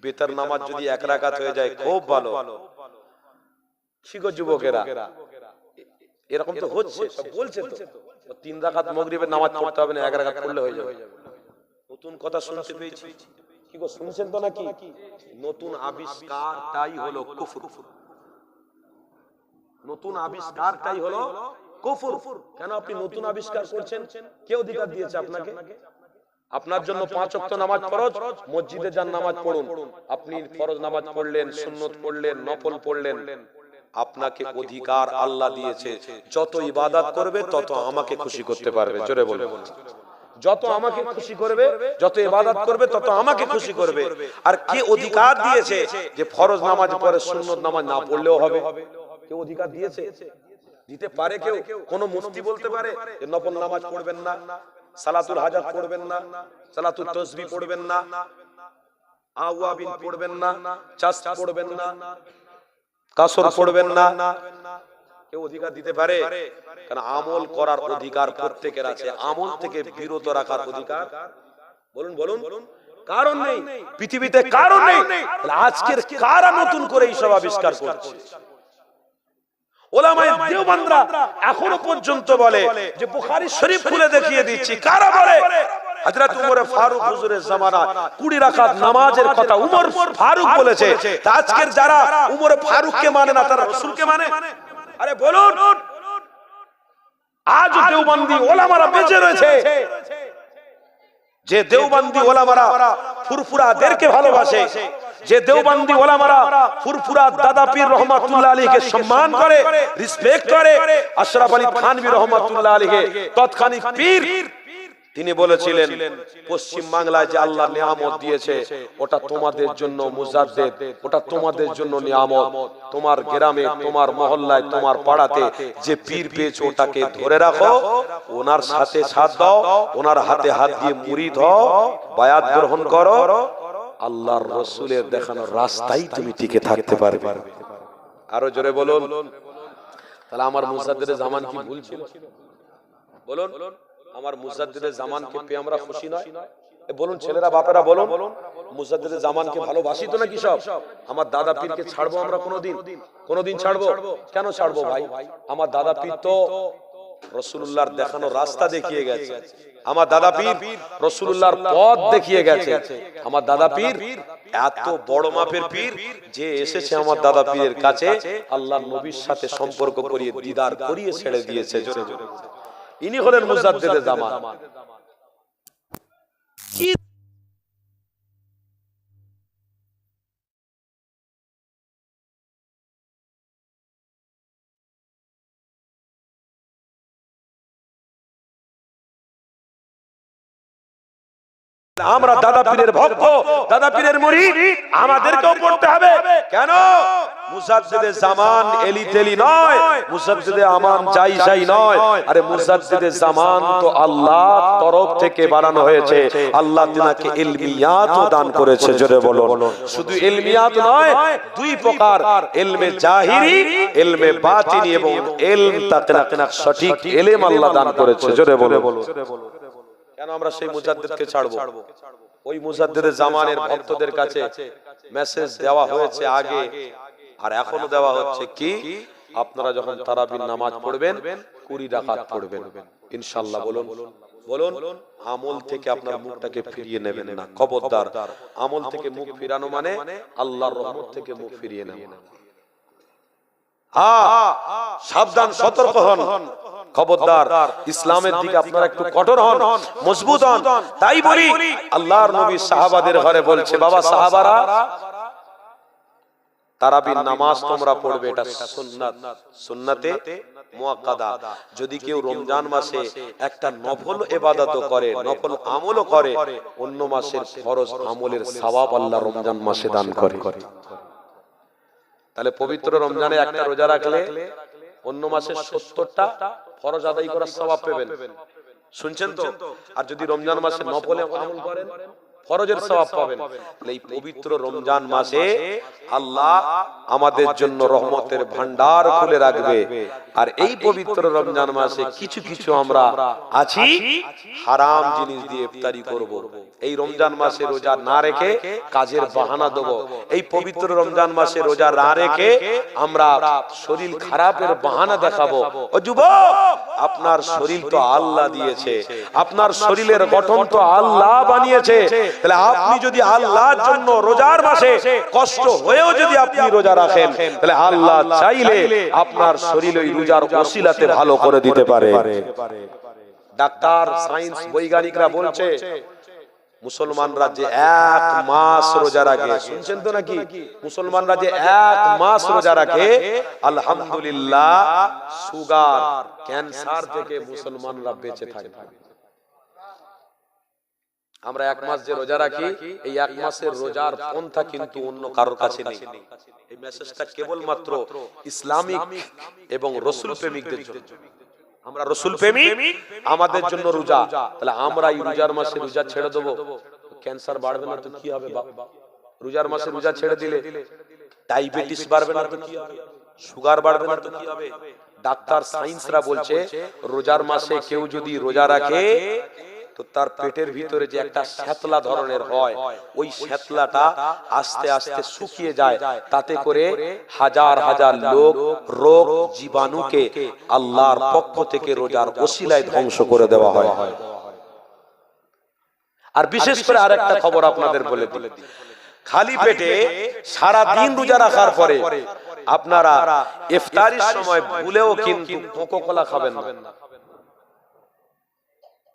বেতার নামাজ যদি 1 রাকাত হয়ে যায় খুব ভালো ঠিক গো যুবকেরা এরকম তো হচ্ছে সব বলছে তো 3 রাকাত মাগরিবের নামাজ পড়তে হবে না 1 রাকাত পড়লে হয়ে যাবে নতুন কথা শুনতে পেয়েছি কি গো শুনছেন তো নাকি নতুন আবিষ্কারটাই হলো কুফর নতুন আবিষ্কারটাই হলো কুফর কেন আপনি নতুন আবিষ্কার করছেন কে অধিকার দিয়েছে আপনাকে আপনার জন্য 5 ওয়াক্ত নামাজ ফরজ মসজিদে যান নামাজ পড়ুন আপনি ফরজ নামাজ পড়লেন সুন্নত পড়লেন নফল পড়লেন আপনাকে অধিকার আল্লাহ দিয়েছে যত ইবাদত করবে তত আমাকে খুশি করতে পারবে জোরে বলুন যত আমাকে খুশি করবে যত ইবাদত করবে তত আমাকে খুশি করবে আর কে অধিকার দিয়েছে যে ফরজ নামাজ পড়ে সুন্নত নামাজ না পড়লেও হবে কে অধিকার দিয়েছে দিতে পারে কেউ কোন মুফতি বলতে পারে যে নফল নামাজ পড়বেন না সালাতুল হাজাত পড়বেন না সালাতুল তাসবিহ পড়বেন না আওয়াবিন পড়বেন না চাস পড়বেন না কাসর পড়বেন না কেউ অধিকার দিতে পারে কারণ আমল করার অধিকার প্রত্যেকের আছে আমল থেকে বিরত রাখার অধিকার বলুন বলুন কারণ নেই পৃথিবীতে কারণ নেই আজকের কারা নতুন করে এইসব আবিষ্কার করছে ওলামায়ে দেওবন্দরা এখনো পর্যন্ত বলে যে বুখারী শরীফ খুলে দেখিয়ে দিচ্ছি কারা বলে হযরত উমর ফারুক হুজুরের জামানায় 20 রাকাত নামাজের কথা উমর ফারুক বলেছে। তা আজকের যারা উমর ফারুককে মানে না তারা রাসূলকে মানে? আরে বলুন, আজ দেওবন্দি ওলামারা বেঁচে রয়েছে, যে দেওবন্দি ওলামারা ফুরফুরাদেরকে ভালোবাসে, যে দেওবন্দি ওলামারা ফুরফুরা দাদা পীর রহমাতুল্লাহ আলাইহিকে সম্মান করে, রেসপেক্ট করে, আশরাফ আলী থানভী রহমাতুল্লাহ আলাইহি তৎকালীন পীর, তিনি বলেছিলেন পশ্চিম বাংলায় যে আল্লাহ নিয়ামত দিয়েছে ওটা তোমাদের জন্য মুজাদ্দেদ, ওটা তোমাদের জন্য নিয়ামত। তোমার গ্রামে, তোমার মহল্লায়, তোমার পাড়াতে যে পীর পেয়েছো ওটাকে ধরে রাখো, ওনার সাথে সাথ দাও, ওনার হাতে হাত দিয়ে মুরিদ হও, বায়াত গ্রহণ করো, আল্লাহর রাসূলের দেখানো রাস্তায় তুমি টিকে থাকতে পারবে। আরো জোরে বলুন। তাহলে আমার মুজাদ্দেদের জামান কি ভুল ছিল? বলুন, আমার মুজাদ্দেদের জামানকে পেয়ে আমরা খুশি নয়? বলুন ছেলেরা, বাপেরা বলুন, মুজাদ্দেদের জামানকে ভালোবাসি তো নাকি সব? আমার দাদা পীরকে ছাড়বো আমরা কোনোদিন? কোনোদিন ছাড়বো? কেন ছাড়বো ভাই? আমার দাদা পীর তো রাসূলুল্লাহর দেখানো রাস্তা দেখিয়ে গেছে, আমার দাদা পীর রাসূলুল্লাহর পথ দেখিয়ে গেছে। আমার দাদা পীর এত বড় মাপের পীর যে এসেছে আমার দাদা পীরের কাছে আল্লাহর নবীর সাথে সম্পর্ক করিয়ে দিদার করিয়ে ছেড়ে দিয়েছে। জোরে জোরে ইনি হলেন মুজাদ্দেদে জামান। আমরা দাদা পীরের ভক্ত, দাদা পীরের মুরিদ, আমাদেরকেও পড়তে হবে। কেন? মুজাদ্দেদে জামান এলি তেলি নয়, মুজাদ্দেদে আমান যাই যাই নয়। আরে মুজাদ্দেদে জামান তো আল্লাহর তরফ থেকে বানানো হয়েছে, আল্লাহ তিনাকে ইলমিয়াতও দান করেছে। জোরে বলুন, শুধু ইলমিয়াত নয়, দুই প্রকার, ইলমে জাহিরি, ইলমে বাতিনি এবং ইলম তাকনা, সঠিক ইলম আল্লাহ দান করেছে। জোরে বলুন। কেন আমরা সেই মুজাদ্দেদকে ছাড়বো? ওই মুজাদ্দেদের জামানের ভক্তদের কাছে মেসেজ দেওয়া হয়েছে আগে, আর এখনো দেওয়া হচ্ছে কি, আপনারা যখন তারাবির নামাজ পড়বেন 20 রাকাত পড়বেন ইনশাআল্লাহ। বলুন বলুন, আমল থেকে আপনার মুখটাকে ফিরিয়ে নেবেন না, খবরদার। আমল থেকে মুখ ফিরানো মানে আল্লাহর রহমত থেকে মুখ ফিরিয়ে নেবেন। সাবধান, সতর্ক হন, খবরদার। ইসলামের দিকে আপনারা একটু কঠোর হন, মজবুত হন। তাই বলি আল্লাহর নবী সাহাবাদের ঘরে বলছে, বাবা সাহাবারা, তারাবির নামাজ তোমরা পড়বে, এটা সুন্নাত, সুন্নাতে মুআক্কাদা। যদি কেউ রমজান মাসে একটা নফল ইবাদত করে, নফল আমলও করে, অন্য মাসের ফরজ আমলের সওয়াব আল্লাহ রমজান মাসে দান করে। তাহলে পবিত্র রমজানে একটা রোজা রাখলে অন্য মাসের 70টা ফরজ আদায় করার সওয়াব পাবেন। শুনছেন তো? আর যদি রমজান মাসে নফলে আমল করেন ফরজের সওয়াব পাবেন। এই পবিত্র রমজান মাসে আল্লাহ আমাদের জন্য রহমতের ভান্ডার খুলে রাখবে। আর এই পবিত্র রমজান মাসে কিছু কিছু আমরা আছি হারাম জিনিস দিয়ে ইফতারি করব। এই রমজান মাসে রোজা না রেখে কাজের বাহানা দেব। এই পবিত্র রমজান মাসে রোজা না রেখে আমরা শরীর খারাপের বাহানা দেখাবো। ও যুবক, আপনার শরীর তো আল্লাহ দিয়েছে, আপনার শরীরের গঠন তো আল্লাহ বানিয়েছে। তাহলে আপনি যদি আল্লাহর জন্য রোজার মাসে কষ্ট হয়েও যদি আপনি রোজা রাখেন, তাহলে আল্লাহ চাইলে আপনার শরীর ওই রোজার ওসিলাতে ভালো করে দিতে পারে। ডাক্তার, সায়েন্স, বৈজ্ঞানিকরা বলছে মুসলমানরা যে 1 মাস রোজা রাখে, শুনছেন তো নাকি? মুসলমানরা যে 1 মাস রোজা রাখে, আলহামদুলিল্লাহ সুগার, ক্যান্সার থেকে মুসলমানরা বেঁচে থাকে। আমরা 1 মাস যে রোজা রাখি, এই 1 মাসের রোজার পন্থা কিন্তু অন্য কারোর কাছে নেই। এই মেসেজটা কেবলমাত্র ইসলামিক এবং রাসূল প্রেমিকদের জন্য। আমরা রাসূল প্রেমিক, আমাদের জন্য রোজা। তাহলে আমরা এই রোজার মাসে রোজা ছেড়ে দেব, ক্যান্সার বাড়বে না তো কি হবে? রোজার মাসে রোজা ছেড়ে দিলে ডায়াবেটিস বাড়বে না তো কি হবে? সুগার বাড়বে না তো কি হবে? ডাক্তার, সায়েন্সরা বলছে রোজার মাসে কেউ যদি রোজা রাখে তো তার পেটের ভিতরে যে একটা শ্যাতলা ধরনের হয়, ওই শ্যাতলাটা আস্তে আস্তে শুকিয়ে যায়। তাতে করে হাজার হাজার লোক রোগ জীবাণুকে আল্লাহর পক্ষ থেকে রোজার ওসিলায় ধ্বংস করে দেওয়া হয়। আর বিশেষ করে আরেকটা খবর আপনাদের বলে দিই, খালি পেটে সারা দিন রোজা রাখার পরে আপনারা ইফতারির সময় ভুলেও কিন্তু কোকোকোলা খাবেন না।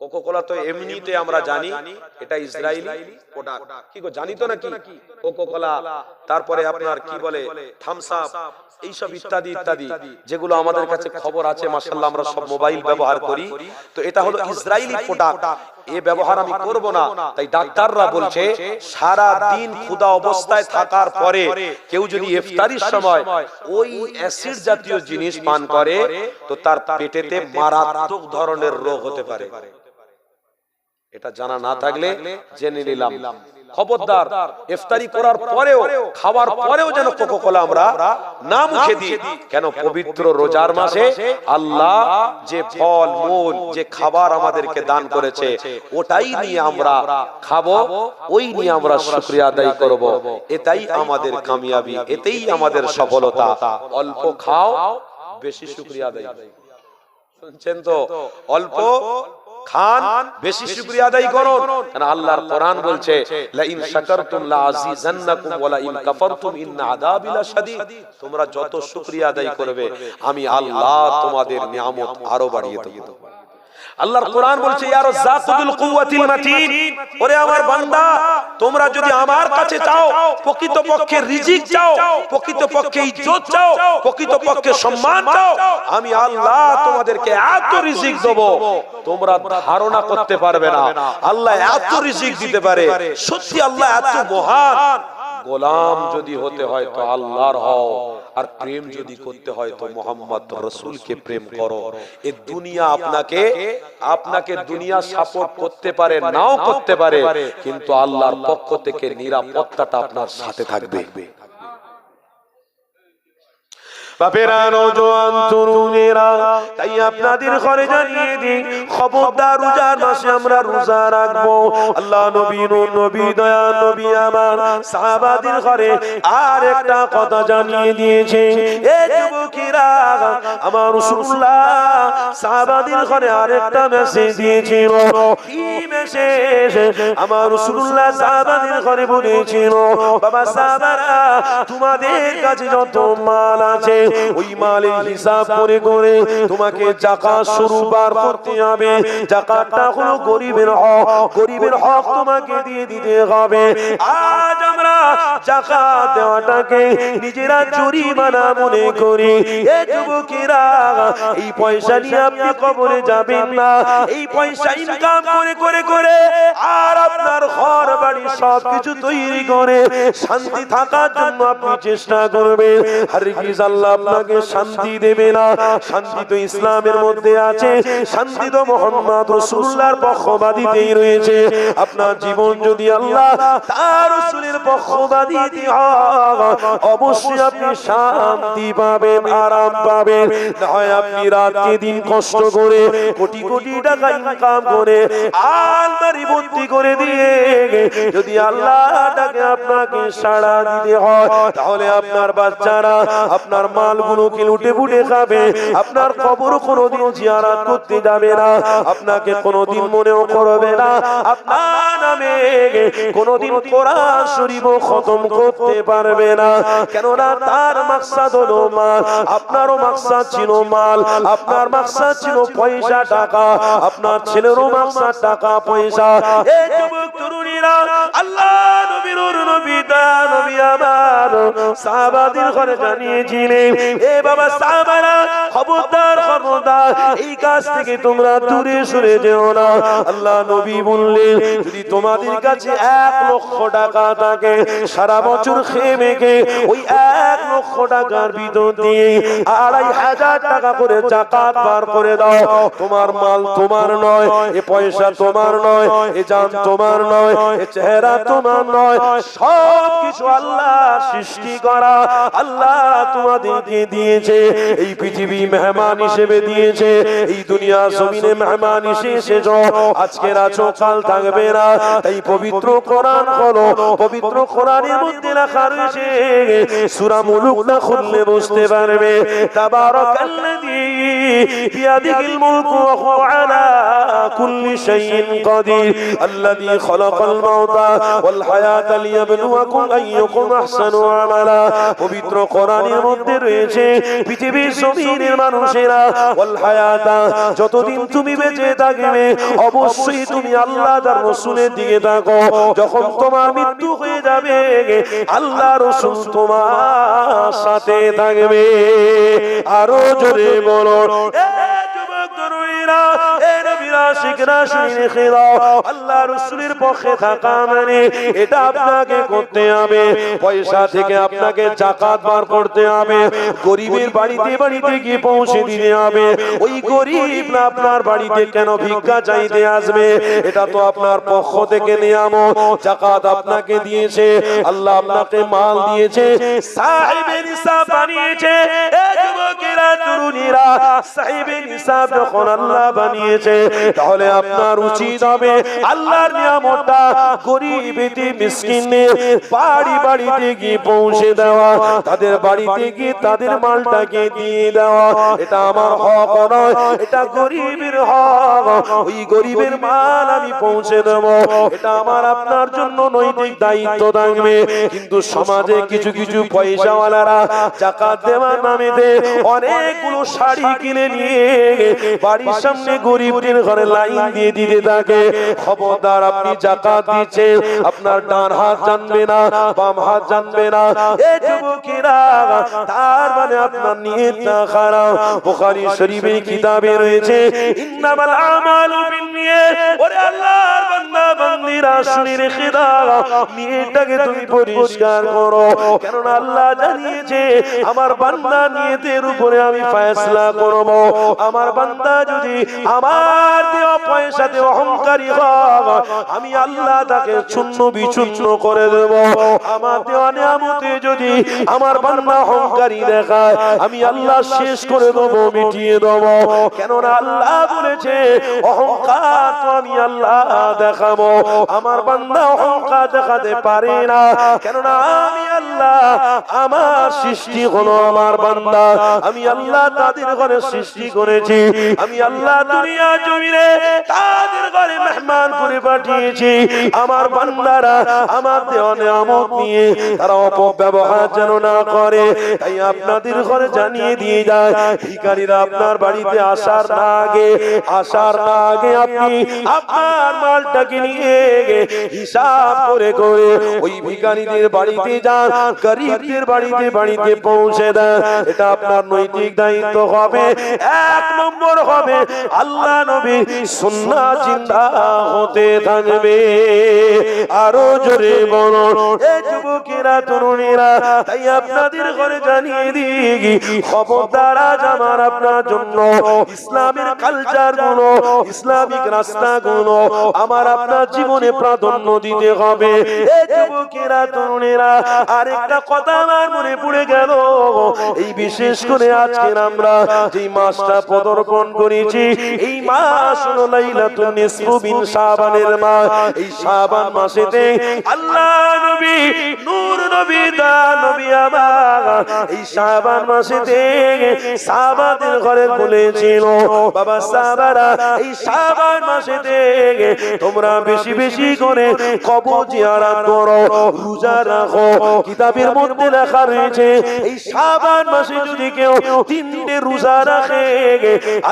কোকোকোলা তো এমনিতে আমরা জানি এটা ইসরায়েলি প্রোডাক্ট, কি গো জানি তো নাকি? কোকোকোলা, তারপরে আপনার কি বলে থামস আপ, এইসব ইত্যাদি ইত্যাদি যেগুলো আমাদের কাছে খবর আছে, মাশাআল্লাহ আমরা সব মোবাইল ব্যবহার করি, তো এটা হলো ইসরায়েলি প্রোডাক্ট, এ ব্যবহার আমি করব না। তাই ডাক্তাররা বলছে সারা দিন ক্ষুধা অবস্থায় থাকার পরে কেউ যদি ইফতারির সময় ওই অ্যাসিড জাতীয় জিনিস পান করে তো তার পেটেতে মারাত্মক ধরনের রোগ হতে পারে। এটা জানা না থাকলে জেনে নিলাম। খবরদার ইফতারি করার পরেও খাওয়ার পরেও যেন কোকোকোলা আমরা না মুখে দিই। কেন? পবিত্র রোজার মাসে আল্লাহ যে ফল মূল যে খাবার আমাদেরকে দান করেছে ওটাই নিয়ে আমরা খাবো, ওই নিয়ে আমরা শুকরিয়া আদায় করব। এটাই আমাদের কামিয়াবি, এতেই আমাদের সফলতা। অল্প খাও, বেশি শুকরিয়া আদায়। শুনছেন তো? অল্প খান, বেশি শুকরিয়া আদায় করুন। কারণ আল্লাহর কোরআন বলছে লা ইন শাকারতুম লা আযীযান্নাকুম ওয়া লা ইন কাফারতুম ইন্না আযাবি লাশাদীদ। তোমরা যত শুকরিয়া আদায় করবে আমি আল্লাহ তোমাদের নিয়ামত আরো বাড়িয়ে দেব। আল্লাহর কোরআন বলছে ইয়া রাজ্জাকুল কুওয়াতিল মাতিন, ওরে আমার বান্দা তোমরা যদি আমার কাছে চাও, প্রকৃতপক্ষে রিজিক চাও, প্রকৃতপক্ষে ইজ্জত চাও, প্রকৃতপক্ষে সম্মান চাও, আমি আল্লাহ তোমাদেরকে এত রিজিক দেব তোমরা ধারণা করতে পারবে না। আল্লাহ এত রিজিক দিতে পারে, সত্যি আল্লাহ এত মহান। গোলাম যদি হতে হয় তো আল্লাহর হও, আর প্রেম যদি করতে হয় তো মুহাম্মদ রাসূলকে প্রেম করো। এই দুনিয়া আপনাকে দুনিয়া সাপোর্ট করতে পারে, নাও করতে পারে, কিন্তু আল্লাহর পক্ষ থেকে নিরাপত্তাটা আপনার সাথে থাকবে। বাপেরা, নওজোয়ান তরুণেরা, তাই আপনাদের ঘরে জানিয়ে দিই, খবরদার রোজার মাসে আমরা রোজা রাখবো। আল্লাহ নবী, নবী দয়া নবী আমার সাহাবাদের ঘরে আর একটা কথা জানিয়ে দিয়েছে। এ যুবকেরা, আমার রাসূলুল্লাহ সাহাবাদের ঘরে আরেকটা মেসেজ দিয়েছিল। কি মেসেজ? আমার রাসূলুল্লাহ সাহাবাদের ঘরে বলেছিল, বাবা সাহাবারা, তোমাদের কাছে যত মাল আছে ওই মালের হিসাব করে করে তোমাকে যাকাত স্বরূপ বার করতে হবে। যাকাতটা হলো গরিবের হক, গরিবের হক তোমাকে দিয়ে দিতে হবে। আজ আমরা যাকাত দেওয়াটাকে নিজেরা জরিমানা মনে করি। এ যুবকেরা, এই পয়সা নিয়ে আপনি কবরে যাবেন না। এই পয়সা ইনকাম করে করে করে আর আপনার ঘর বাড়ি সবকিছু তৈরি করে শান্তি থাকার জন্য আপনি চেষ্টা করবেন। হারগিজ আল্লাহ আপনাকে শান্তি দেবে না। শান্তি তো ইসলামের মধ্যে আছে, শান্তি তো মুহাম্মদ রাসূলুল্লাহর পক্ষবাদীতেই রয়েছে। আপনার জীবন যদি আল্লাহ তার রাসূলের পক্ষবাদীতে হয়, অবশ্যই আপনি শান্তি পাবেন, আরাম পাবেন। না হয় আপনি রাতে দিন কষ্ট করে কোটি কোটি টাকা ইনকাম করে আলমারি ভর্তি করে দিয়ে যদি আল্লাহটাকে আপনাকে সাড়া দিতে হয়, তাহলে আপনার বাচ্চারা আপনার মালগুলোকে লুটে পুটে খাবে। আপনার কবর কোনোদিন জিয়ারত করতে যাবে না, আপনাকে কোনোদিন মনেও করবে না, আপনার নামে কোনোদিন কোরআন শরীফ খতম করতে পারবে না। কেননা তার মাকসাদ হলো মাল, আপনারও মাকসাদ ছিল মাল, আপনার মাকসাদ ছিল পয়সা টাকা, আপনার ছেলেরও মাকসাদ টাকা পয়সা। এই যুবক তরুণীরা, আল্লাহ নবীর নবী দা নবী আমার সাহাবাদের ঘরে জানিয়েছিলেন, এ বাবা সাহাবারা, খবরদার খবরদার, এই কাজ থেকে তোমরা দূরে সরে যেও না। আল্লাহ নবী বললেন, যদি তোমাদের কাছে 1 লক্ষ টাকা থাকে, সারা বছর খেয়ে মেখে ওই 1 লক্ষ টাকার ভিতর দিয়ে 2500 টাকা করে যাকাত বার করে দাও। তোমার মাল তোমার নয়, এ পয়সা তোমার নয়, এ জান তোমার নয়, এ চেহারা তোমার নয়, সব কিছু আল্লাহ সৃষ্টি করা আল্লাহ তোমাদেরকে দিয়েছে। এই পৃথিবী মেহমান হিসেবে দিয়েছে, এই দুনিয়া জমিনে মেহমান হিসেবে এসেছো, আজকের আছো কাল থাকবে না। তাই পবিত্র কোরআন হলো, পবিত্র কোরআনের মধ্যে লেখা রয়েছে, সূরা মুলুক না খুললে বুঝতে পারবে, তাবারাকাল্লাযী বিয়াদিহিল মুলকু ওয়া হুয়া আলা কুল্লি শাইইন কাদির আল্লাযী খালাকাল মাউতা ওয়াল হায়াতা লিয়াবলুয়াকুম আইয়ুকুম আহসানু আমালা। পবিত্র কোরআনের মধ্যে রয়েছে পৃথিবীর জমিনের মানুষেরা ওয়াল হায়াতা, যতদিন তুমি বেঁচে থাকবে অবশ্যই তুমি আল্লাহ তার রাসূলের দিকে তাকো। যখন তোমার মৃত্যু হয়ে যাবে আল্লাহ রাসূল তোমার সাথে থাকবে। আরো জোরে বলো আল্লাহ রাসূলের পক্ষে থাকা মানে এটা আপনাকে করতে হবে, পয়সা থেকে আপনাকে যাকাত বার করতে হবে, গরিবের বাড়িতে বাড়িতে গিয়ে পৌঁছে দিতে হবে। ওই গরিব না আপনার বাড়িতে কেন ভিক্ষা চাইতে আসবে? এটা তো আপনার পক্ষ থেকে নিয়ামত, যাকাত আপনাকে দিয়েছে আল্লাহ, আপনাকে মাল দিয়েছে, সাহেবে নিসাব বানিয়েছে। যুবকেরা তরুণীরা সাহেবে নিসাব যখন আল্লাহ বানিয়েছে তাহলে আপনার উচিত হবে আল্লাহর নিয়ামতটা গরিব মিসকিনের বাড়ি বাড়িতে গিয়ে পৌঁছে দেওয়া, তাদের বাড়িতে গিয়ে তাদের মালটাকে দিয়ে দেওয়া। এটা আমার হক নয়, এটা গরিবের হক। ওই গরিবের মাল আমি পৌঁছে দেব, এটা আমার আপনার জন্য নৈতিক দায়িত্ব থাকবে। কিন্তু সমাজে কিছু কিছু পয়সাওয়ালারা যাকাত দেওয়ার নামেতে অনেকগুলো শাড়ি কিনে নিয়ে বাড়ির সামনে গরিবদের ঘরে লাইন দিয়ে দিতে থাকে। খবরদার, আপনি যাকাত দিচ্ছেন, আপনার ডান হাত জানবে না, বাম হাত জানবে না। এই যুবকেরা, তার মানে আপনার নিয়তটা খারাপ। বুখারী শরীফের কিতাবে রয়েছে ইন্নামাল আমালু বিন্নিয়াত। ওরে আল্লাহর বান্দা বান্দীরা শুনে রেখে দাও, নিয়তটাকে তুমি পরিষ্কার করো, কারণ আল্লাহ জানিয়েছে আমার বান্দা নিয়তের উপরে আমি ফয়সালা করব। আমার বান্দা যদি আমার দেওয়া পয়সাতে অহংকারী হয়, আমি আল্লাহ তাকে চূর্ণ বিচূর্ণ করে দেব। আমার দেওয়া নিয়ামতে যদি আমার বান্দা অহংকারী দেখায়, আমি আল্লাহ শেষ করে দেব, মিটিয়ে দেব। কেননা আল্লাহ বলেছে অহংকার তো আমি আল্লাহ দেখাবো, আমার বান্দা অহংকার দেখাতে পারে না। কেননা আমি আল্লাহ, আমার সৃষ্টি হলো আমার বান্দা, আমি আল্লাহ তাদের ঘরে সৃষ্টি করেছি, আমি আল্লাহ দুনিয়া জমিনে তাদের ঘরে মেহমান করে পাঠিয়েছি। আমার বান্দারা আমার দেওয়া নিয়ামত নিয়ে তারা অপব্যবহার যেন না করে। তাই আপনাদের ঘরে জানিয়ে দিয়ে যায়, ভিখারিরা আপনার বাড়িতে আসার না আগে আপনি আপনার মালটাকে নিয়ে হিসাব করে করে ওই ভিখারিদের বাড়িতে যান, গরিবদের বাড়িতে বাড়িতে পৌঁছে দেন। এটা আপনার নৈতিক দায়িত্ব হবে। এক নম্বর হবে আল্লাহ নবী সুন্নাহ জিন্দা হতে থাকবে। আরো জোরে বলো এই যুবকেরা তরুণীরা, তাই আপনাদের ঘরে জানিয়ে দিই, খবরদার আজ আমার আপনার জন্য ইসলামের কালচার গুলো, ইসলামিক রাস্তা গুলো আমার আপনার জীবনে প্রাধান্য দিতে হবে। এই যুবকেরা তরুণীরা, আরেকটা কথা আমার মনে পড়ে গেল। এই বিশেষ করে আজকে আমরা যে মাসটা পদার্পণ করেছি, এই মাস হলো লাইলাতুন নিসফু মিন শাবানের মাস। এই শাবান মাসেতে আল্লাহ নবী, নূর নবী, দা নবী আমার এই শাবান মাসেতে সাহাবাদের ঘরে বলেছিল, বাবা সাহাবারা এই শাবান মাসেতে তোমরা বেশি বেশি করে কবর জিয়ারত করো, রোজা রাখো। কিতাবের মধ্যে লেখা রয়েছে এই শাবান মাসে যদি কেউ 3টে রোজা রাখে,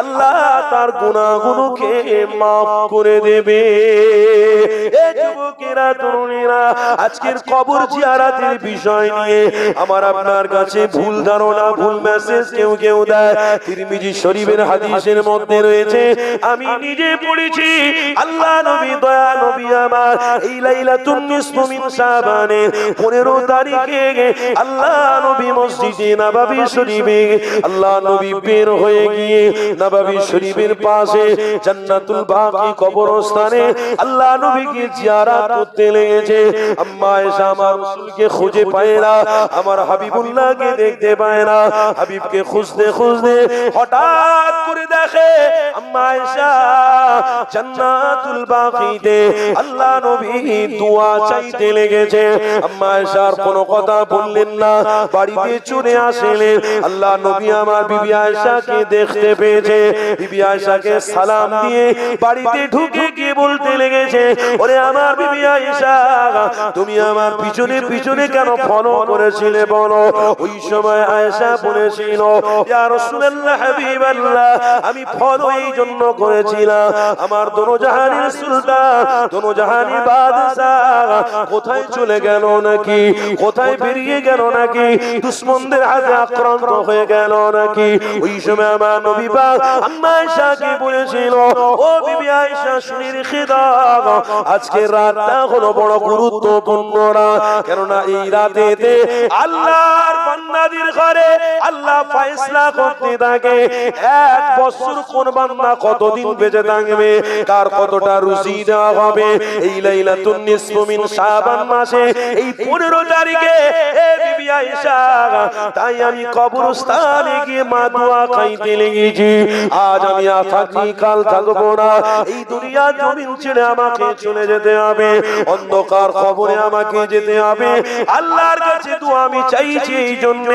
আল্লাহ তার গুনাহগুলোকে মাফ করে দেবে। এই যুবকেরা তরুণীরা, আজকের কবর জিয়ারতের বিষয় নিয়ে আমার আপনার কাছে ভুল ধারণা, ভুল মেসেজ কেউ কেউ দেয়। তিরমিজি শরীফের হাদিসের মধ্যে রয়েছে, আমি নিজে পড়েছি, আল্লাহ নবী, দয়া নবী আমার এই লাইলাতুন নিসফু মিন শাবানের 15 তারিখে আল্লাহ নবী মসজিদে নববী শরীফে আল্লাহ নবী বের হয়ে গিয়ে নববী শরীফের পাশে জান্নাতুল বাকি কবরস্থানে আল্লাহ নবীকে জিয়ারত করতে লেগেছে। আম্মা আয়েশা আমার রাসূলকে খুঁজে পায় না, আমার হাবিবুল্লাহকে দেখতে পায় না। হাবিবকে খুঁজতে খুঁজতে হঠাৎ করে দেখে আম্মা আয়েশা জান্নাতুল বাকিতে আল্লাহ নবী দোয়া চাইতে লেগেছে। আম্মা আয়েশার কোনো কথা বললেন না, বাড়িতে চলে আসলেন। আল্লাহ নবী আমার বিবি আয়েশাকে দেখতে পেয়েছে। বিবি আয়েশাকে সালাম দিয়ে বাড়িতে ঢুকে গিয়ে বলতে লেগেছে, ওরে আমার বিবি আয়েশা, তুমি আমার পিছনে পিছনে কেন ফলো করেছিলে বলো? ওই সময় আয়েশা বলেছিল, ইয়া রাসূলুল্লাহ হাবিবাল্লাহ, আমি ফলো এই জন্য করেছিলাম, আমার দোনো জাহানের সুলতান, দোনো জাহানের বাদশাহ কোথায় চলে গেল নাকি, কোথায় বেরিয়ে গেল নাকি, দুশমনদের হাতে আক্রান্ত হয়ে গেল নাকি? ওই সময় আমার নবী পাক আম্মা আয়েশাকে বলেছিল, ও বিবি আয়েশা শুনে রেখে দাও, আজকে রাতটা হলো বড় গুরুত্বপূর্ণ রাত, কেননা এই রাতেতে আল্লাহর বান্দাদের ঘরে আল্লাহ ফয়সালা করতে থাকে। এক বছর কোন বান্দা কতদিন বেঁচে থাকবে, কার কতটা রুজি দেওয়া হবে, এই লাইলাতুন নিসফু মিন শাবান মাসে এই 15 তারিখে এ বিবি আয়েশা, তাই আমি কবরস্থানে গিয়ে মা দোয়া খাইতে লেগেছি। আজ আমি থাকি, কাল থাকবো না, এই দুনিয়া জমিন ছেড়ে আমাকে চলে যেতে হবে, অন্ধকার কবরে আমাকে যেতে হবে। আল্লাহর কাছে দোয়া আমি চাইছি এই জন্য,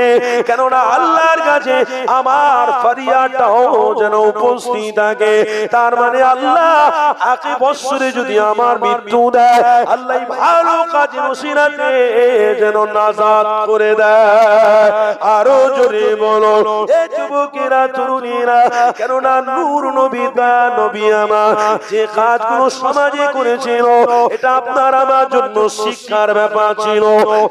কেননা আল্লাহর কাছে আমার ফরিয়াদটাও যেন উপস্থিত থাকে। তার মানে আল্লাহ আগে বছরে যদি আমার মৃত্যু দেয়, আল্লাহ ভালো কাজে ওসিলাতে যেন নাজাত করে দেয়। আরো জোরে বলো এ যুবকেরা, তরুণীরা, কেননা নূর নবী দা নবী আমার যে কাজগুলো সমাজে করেছিল, এটা আপনার আমার জন্য শিক্ষার ব্যাপার ছিল,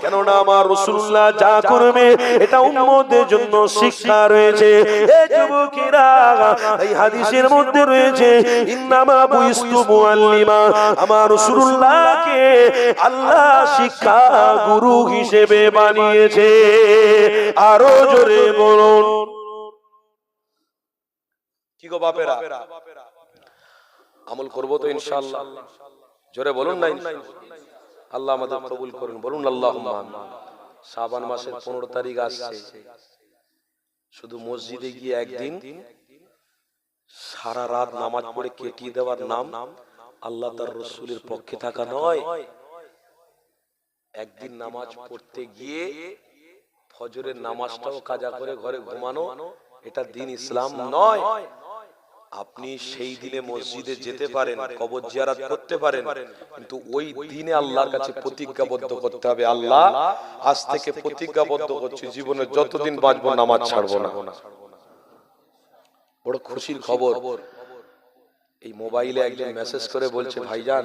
কেননা আমার রাসূলুল্লাহ যা করবে এটা উম্মতের জন্য শিক্ষা রয়েছে। এই যুবকেরা, এই হাদিসের মধ্যে রয়েছে ইন্নামা বুইস্তু মুআল্লিমা, আমার রাসূলুল্লাহকে আল্লাহ শিক্ষা গুরু হিসেবে বানিয়েছে। আরো জোরে বলুন কি গো বাপেরা, আমল করব তো ইনশাআল্লাহ? জোরে বলুন না ইনশাআল্লাহ। আল্লাহ আমাদের কবুল করুন, বলুন আল্লাহুম্মা আমিন। শাবান মাসের 15 তারিখ আসছে, শুধু মসজিদে গিয়ে একদিন সারা রাত নামাজ পড়ে কেটিয়ে দেওয়ার নাম আল্লাহ তার রাসূলের পক্ষে থাকা নয়। একদিন নামাজ পড়তে গিয়ে ফজরের নামাজটাও কাজা করে ঘরে ঘুমানো, এটা দ্বীন ইসলাম নয়। আপনি সেই দিনে মসজিদে যেতে পারেন, কবর জিয়ারত করতে পারেন, কিন্তু ওই দিনে আল্লাহর কাছে প্রতিজ্ঞাবদ্ধ করতে হবে, আল্লাহ আজ থেকে প্রতিজ্ঞাবদ্ধ করছি জীবনে যতদিন বাঁচবো নামাজ ছাড়বো না। বড় খুশির খবর, এই মোবাইলে একজন মেসেজ করে বলছে, ভাইজান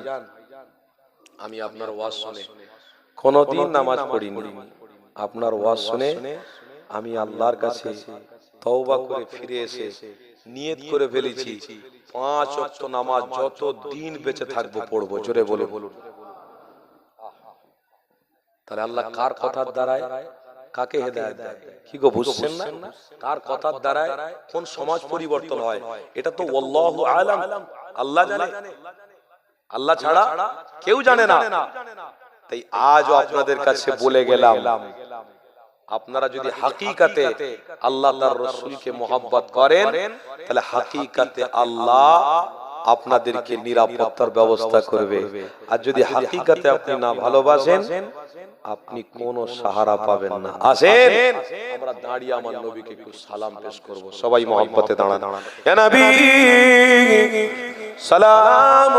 আমি আপনার ওয়াজ শুনে কোনদিন নামাজ পড়িনি, আপনার ওয়াজ শুনে আমি আল্লাহর কাছে তওবা করে ফিরে এসে নিয়ত করে ফেলেছি 5 ওয়াক্ত নামাজ যত দিন বেঁচে থাকবো পড়বো। জোরে বলুন। তাহলে আল্লাহ কার কথার দ্বারায় কাকে হেদায়েত দেয়? কি গো বুঝছেন না? কার কথার দ্বারায় কোন সমাজ পরিবর্তন হয়, এটা তো আল্লাহু আলাম, আল্লাহ জানে, আল্লাহ ছাড়া কেউ জানে না। তাই আজও আপনাদের কাছে বলে গেলাম, আপনারা যদি হাকিকাতে আল্লাহ তার রাসূলকে মহব্বত করেন, তাহলে হাকিকাতে আল্লাহ আপনাদেরকে নিরাপত্তার ব্যবস্থা করবে। আর যদি হাকিকাতে আপনি না ভালোবাসেন, আপনি কোনো সাহারা পাবেন না। আসেন আমরা দাঁড়িয়ে আমার নবীকে একটু সালাম পেশ করব। সবাই মহব্বতে দাঁড়ান। ইয়া নবী সালাম।